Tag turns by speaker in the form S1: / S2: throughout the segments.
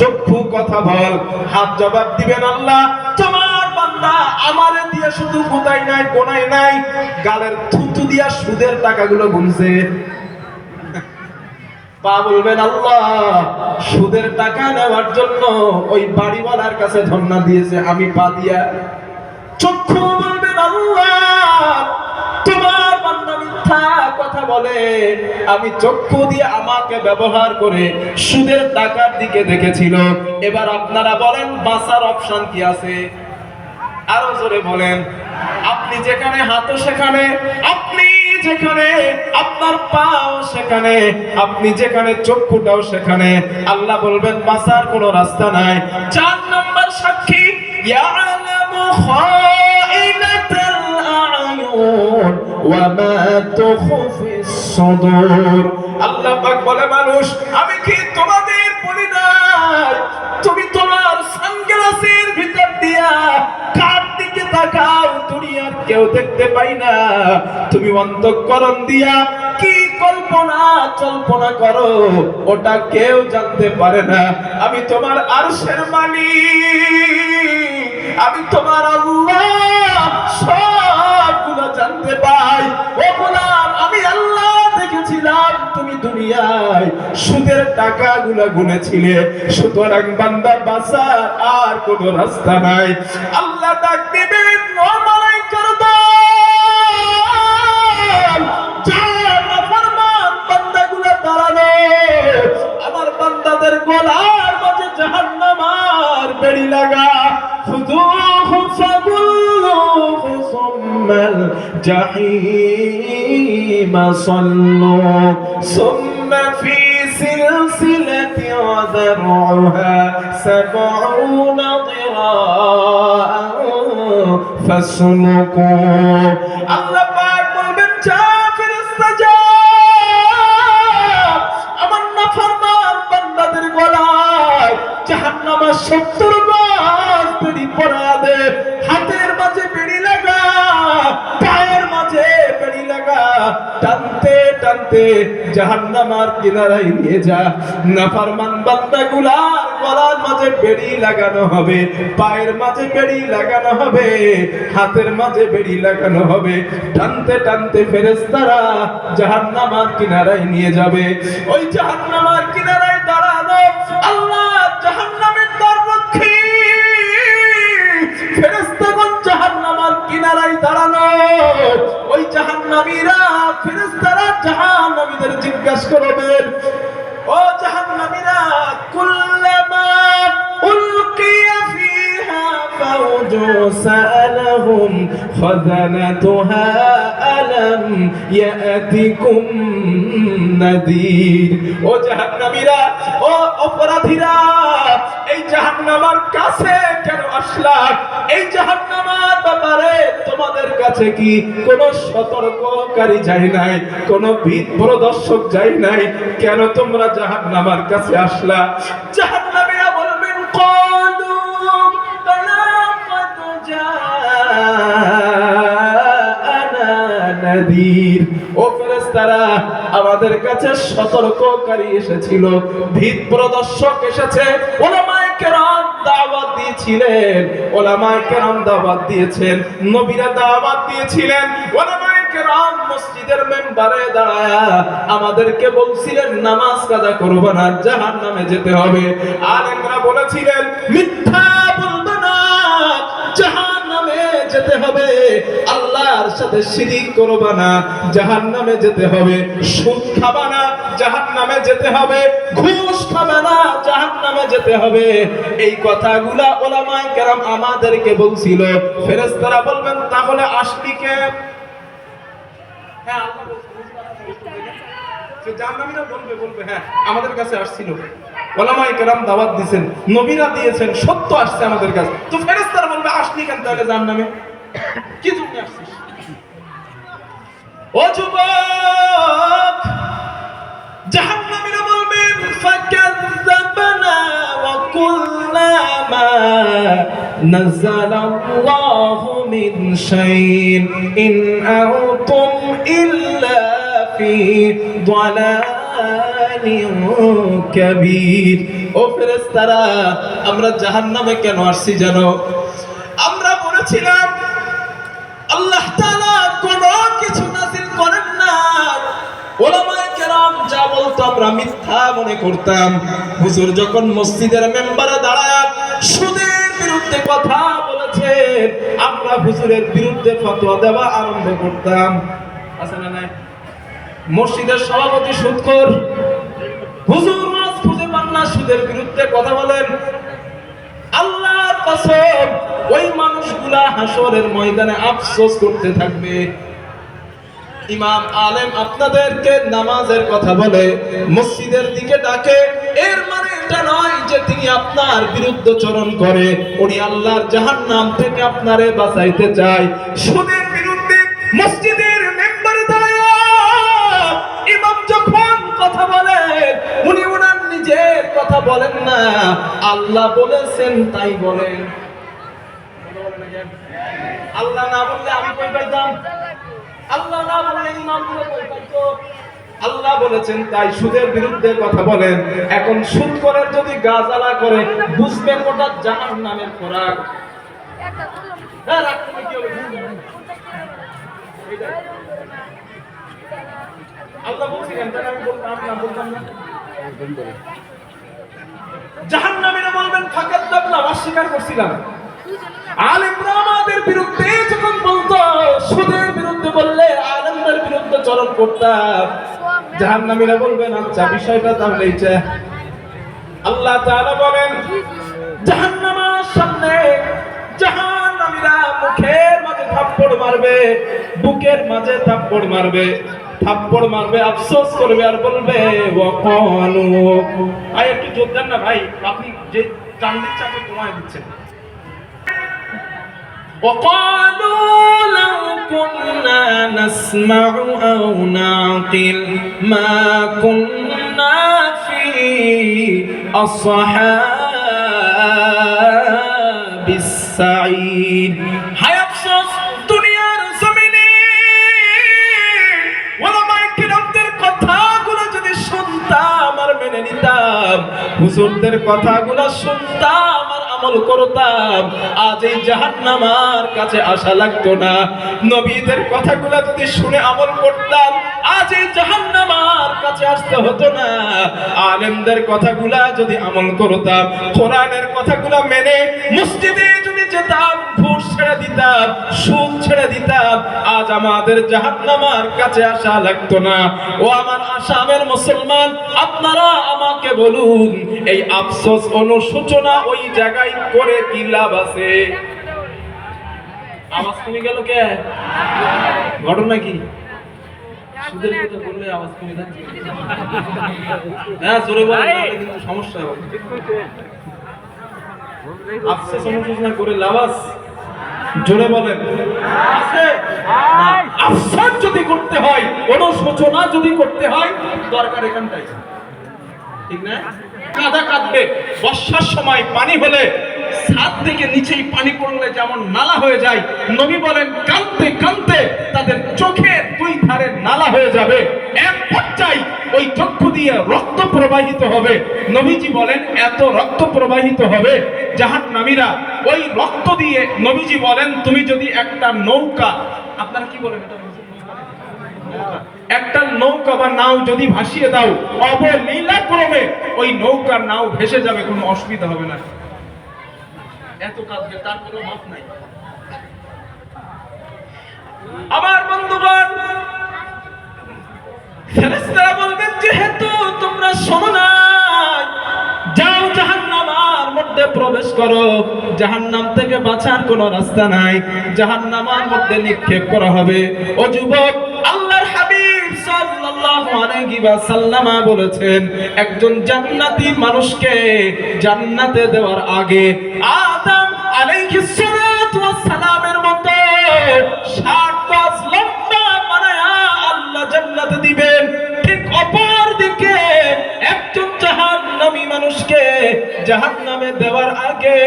S1: চক্ষু কথা বল, হাত জবাব দিবেন আল্লাহ তোমার বান্দা আমারে দিয়ে শুধু কোথায় নাই কোনায় নাই, গালের থুতু দিয়া সুদের টাকাগুলো গুনছে। পা বলবেন আল্লাহ সুদের টাকা নেওয়ার জন্য ওই বাড়িওয়ালার কাছে ধর্ণা দিয়েছে আমি পা দিয়া। চক্ষু বলবেন আল্লাহ তোমার বান্দা মিথ্যা কথা বলে, আমি চক্ষু দিয়ে আমাকে ব্যবহার করে সুদের টাকার দিকে দেখেছিল। এবার আপনারা বলেন বাঁচার অপশন কি আছে? আরো জোরে বলেন। আপনি যেখানে হাতও সেখানে, আপনি যেখানে আপনার পাও সেখানে, আপনি যেখানে চক্ষুটাও সেখানে। আল্লাহ বলবেন বাঁচার কোনো রাস্তা নাই। 4 নম্বর সাক্ষী ইয়ালামু খাইনাতাল আয়ুন ওয়া মা তুখফিস সুদূর। আল্লাহ পাক বলে মানুষ আমি কি তোমাদের বলি নাই তুমি তোমার সানগ্লাসের ভিতর দিয়া কার দিকে তাকাও দুনিয়ার কেউ দেখতে পাই না, তুমি অন্তঃকরণ দিয়া কি কল্পনা জল্পনা করো ওটা কেউ জানতে পারে না। আমি তোমার আরশের মালিক, আমি তোমার আল্লাহ সবগুলো জানতে পাই। ও গোলাম আমি আল্লাহ দেখেছিলাম তুমি দুনিয়ায় সুদের টাকাগুলো গুনেছিলে, সুতরাং বান্দা বাঁচার আর কোনো রাস্তা নাই। আল্লাহ ডাক দিবেন ও মালাইকার দল, যারা নাফরমান বান্দাগুলো দাঁড়ানো, আমার বান্দাদের গলার মাঝে জাহান্নামের বেড়ি লাগা। খুযুহু ফাগুল্লুহু সুম্মাল জাহিমা সাল্লু সুম্মা ফি সিলসিলাতিন যারউহা 70 যিরাআন ফাসলুকু। আল্লাহ পাক বলবেন যা ফেরেশতা যা আমার নাফরমান বান্দাদের গলায় জাহান্নামের 70 গজ বেড়ি পরা দে। হাতের মাঝে বেড়ি লাগা, পায়ের মাঝে বেড়ি লাগা, টানতে টানতে জাহান্নামের কিনারায় নিয়ে যা। নাফরমান বান্দাগুলার গলার মাঝে বেড়ি লাগানো হবে, পায়ের মাঝে বেড়ি লাগানো হবে, হাতের মাঝে বেড়ি লাগানো হবে। টানতে টানতে ফেরেশতারা জাহান্নামের কিনারায় নিয়ে যাবে। ওই জাহান্নামের কিনারায় দাঁড়ানো আল্লাহ জাহান্নামের দ্বাররক্ষী ফেরেশতাগণ জাহান্নামের কিনারায় দাঁড়ানো। ওই জাহান্নামীরা ফেরেশতারা জাহান্নামীদের জিজ্ঞাসা করবেন ও জাহান্নামীরা কুল্লামা উলকিয়া ফিহা ফাওজু সাআলাহুম খাযানাতুহা আলাম ইয়াতিকুম নাদির। ও জাহান্নামীরা, ও অপরাধীরা, এই জাহান্নামের কাছে কেন আসলা? এই জাহান্নামের ব্যাপারে তোমাদের কাছে কি কোনো সতর্ককারী যায় নাই, কোনো ভীত প্রদর্শক যায় নাই? কেন তোমরা জাহান্নামের কাছে আসলা? জাহান্নামীরা বলবেন ক্বালু বালা কাদ জাআনা নাদির। ও ফেরেশতারা আমাদের কাছে সতর্ককারী এসেছিল, ভীত প্রদর্শক এসেছে। উলামায়ে কেরাম দাওয়াত দিয়েছিলেন, উলামায়ে কেরাম দাওয়াত দিয়েছেন, নবীরা দাওয়াত দিয়েছিলেন। উলামায়ে কেরাম মসজিদের মেম্বারে দাঁড়ায়া আমাদেরকে বলছিলেন নামাজ কাজা করবে না, জাহান্নামে যেতে হবে। আলেমরা বলেছিলেন মিথ্যা বলবে না, জাহান্নামে যেতে হবে। আল্লাহর সাথে শিরিক করবে না, জাহান্নামে যেতে হবে। সুদ খাবে না, জাহান্নামে যেতে হবে। ঘুষ খাবে না, জাহান্নামে যেতে হবে। এই কথাগুলা উলামায়ে কেরাম আমাদেরকে বলছিল। ফেরেশতারা বলবেন তাহলে আসলি কে? হ্যাঁ আল্লাহ বলছে জাহান্নামীরা বলবে হ্যাঁ আমাদের কাছে আসছিল, উলামায়ে কেরাম দাওয়াত দিয়েছেন, নবীরা দিয়েছেন, সত্য আসছে আমাদের কাছে। তো ফেরেশতারা বলবে আসলি কেন তাহলে জাহান্নামে? কি জন্য আসছিস? ও যুবক, জাহান্নামীরা বলবেন ফাকাযাবানা ওয়া কুল্লা মা নাযালাল্লাহু মিন শাইইন ইন আনতুম ইল্লা ফি দালালিন কাবীর। ও ও ফেরেশতারা, আমরা জাহান্নামে কেন আসছি জানো? আমরা বলেছিলাম আল্লাহ তাআলা কোনো কিছু নাযিল করেন না। ওলামায়ে কেরাম যা বলতো আমরা মিথ্যা মনে করতাম। হুজুর যখন মসজিদের মেম্বারে দাঁড়ায় সুদের বিরুদ্ধে কথা বলেছে, আমরা হুজুরের বিরুদ্ধে ফতোয়া দেওয়া আরম্ভ করতাম। আছে না নাই? মসজিদের সভাপতি সুদখোর, হুজুর মাস খুঁজে পান না, সুদের বিরুদ্ধে কথা বলেন। আল্লাহর কসম, ওই মানুষগুলা হাসরের ময়দানে আফসোস করতে থাকবে। ইমাম আলেম আপনাদেরকে নামাজের কথা বলে, মসজিদের দিকে ডাকে, এর মানে এটা নয় যে তিনি আপনার বিরুদ্ধচরণ করে। উনি আল্লাহর জাহান্নাম থেকে আপনারে বাঁচাইতে চায়। সুদের বিরুদ্ধে মসজিদের মেম্বারে দাঁড়ায় ইমাম যখন কথা বলে, উনি ওনার নিজের কথা বলেন না, আল্লাহ বলেছেন তাই বলেন। আল্লাহ না বললে আমি কই পাইতাম? আল্লাহ না বললে ইমাম কই পাইতো? আল্লাহ বলেছেন তাই সুদের বিরুদ্ধে কথা বলেন। এখন সুদ করে যদি গাজালা করে, বুঝবেন ওটা জাহান্নামের খোরাক। আল্লাহ বলছিলেন, আমি বলতাম না। জাহান্নামীরা বলবেন ফাকাদ্দাবনা, অস্বীকার করছিলাম। আলেমরা আমাদের বিরুদ্ধে যখন বলতো, সুদের বিরুদ্ধে বললে আলেমদের বিরুদ্ধে চরণ করতাম। জাহান্নামীরা বলবেন আচ্ছা বিষয়টা তাহলে এইটা। আল্লাহ তাআলা বলেন জাহান্নামের সামনে জাহান্নামীরা মুখের মাঝে থাপ্পড় মারবে, বুকের মাঝে থাপ্পড় মারবে, থাপ্পড় মারবে, আফসোস করবে আর বলবে ওয়াকানু। ভাই একটু জোর দেন না ভাই, আপনি যে কান্দির চাপে তোমায় দিচ্ছেন। وقالوا لو كنا نسمع أو نعقل ما كنا في أصحاب السعير। হায় আফসোস, দুনিয়ার জমিনে ওলামায়ে কিরামদের কথাগুলো যদি শুনতাম আর মেনে নিতাম, হুজুরদের কথাগুলো শুনতাম আর আমল করতাম, আজ এই জাহান্নামের কাছে আসা লাগতো না। নবীদের কথাগুলো যদি শুনে আমল করতাম, আজ এই জাহান্নামের কাছে আসতে হতো না। আলেমদের কথাগুলো যদি আমল করতাম, কোরআনের কথাগুলো মেনে মসজিদে যদি যেতাম, ঘুষ ছেড়ে দিতাম, সুদ ছেড়ে দিতাম, আজ আমাদের জাহান্নামের কাছে আসা লাগতো না। ও আমার আসামের মুসলমান, আপনারা আমাকে বলুন, এই আফসোস অনুশোচনা ওই জায়গায় করে কি লাভ আছে? আওয়াজ কমে গেল কে? ঘটনা কি? সুদের কথা বললে আওয়াজ কমে যাচ্ছে। হ্যাঁ জোরে বলেন, কিন্তু সমস্যা হবে। আফসোস অনুশোচনা করে লাভ আছে? জোরে বলেন আছে? আফসোস যদি করতে হয়, অনুশোচনা যদি করতে হয়, দরকার এখানটাই, ঠিক না? কাদা কাঁদবে, বর্ষার সময় পানি হলে ছাদ থেকে নিচেই পানি পড়লে যেমন নালা হয়ে যায়, নবী বলেন কাঁদতে কাঁদতে তাদের চোখের দুই ধারে নালা হয়ে যাবে, এক পর্যায়ে ওই চক্ষু দিয়ে রক্ত প্রবাহিত হবে। নবীজি বলেন এত রক্ত প্রবাহিত হবে, জাহান্নামীরা ওই রক্ত দিয়ে, নবীজি বলেন তুমি যদি একটা নৌকা, আপনারা কি বলেন এটা, একটা নৌকা বা নাও যদি ভাসিয়ে দাও, অবলীলাক্রমে ওই নৌকার নাও ভেসে যাবে, কোনো অসুবিধা হবে না। এত কাঁদবে, তার কোনো মাপ নাই। আমার বন্ধুগণ, ফেরেশতারা বলবেন যেহেতু তোমরা শোনো না, যাও জাহান্নামের মধ্যে প্রবেশ করো। জাহান্নাম থেকে বাঁচার কোনো রাস্তা নাই, জাহান্নামের মধ্যে নিক্ষেপ করা হবে। ও যুবক, আল্লাহর হাবিব সাল্লাল্লাহু আলাইহি ওয়াসাল্লাম বলেছেন, একজন জান্নাতি মানুষকে জান্নাতে দেওয়ার আগে আদম আলাইহিস সালাতু ওয়াস সালামের মতো 60 গজ লম্বা বানায়া আল্লাহ জান্নাতে দিবেন। ঠিক অপর দিকে একজন জাহান্নামী মানুষকে জাহান্নামে দেওয়ার আগে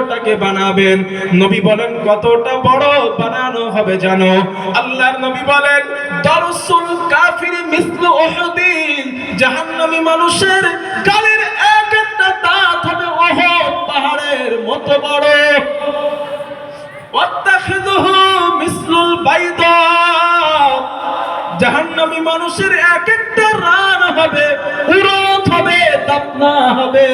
S1: ওটাকে বানাবেন। নবী বলেন কতটা বড় বানানো হবে জানো? আল্লাহর নবী বলেন দারসুল কাফির মিসলু উহুদিন। জাহান্নামী মানুষের গালের একটা করো। ওয়াত্তাখিযুহু মিসলুল বাইদা, জাহান্নামী মানুষের এক একটা রান হবে, উরত হবে, দাপনা হবে।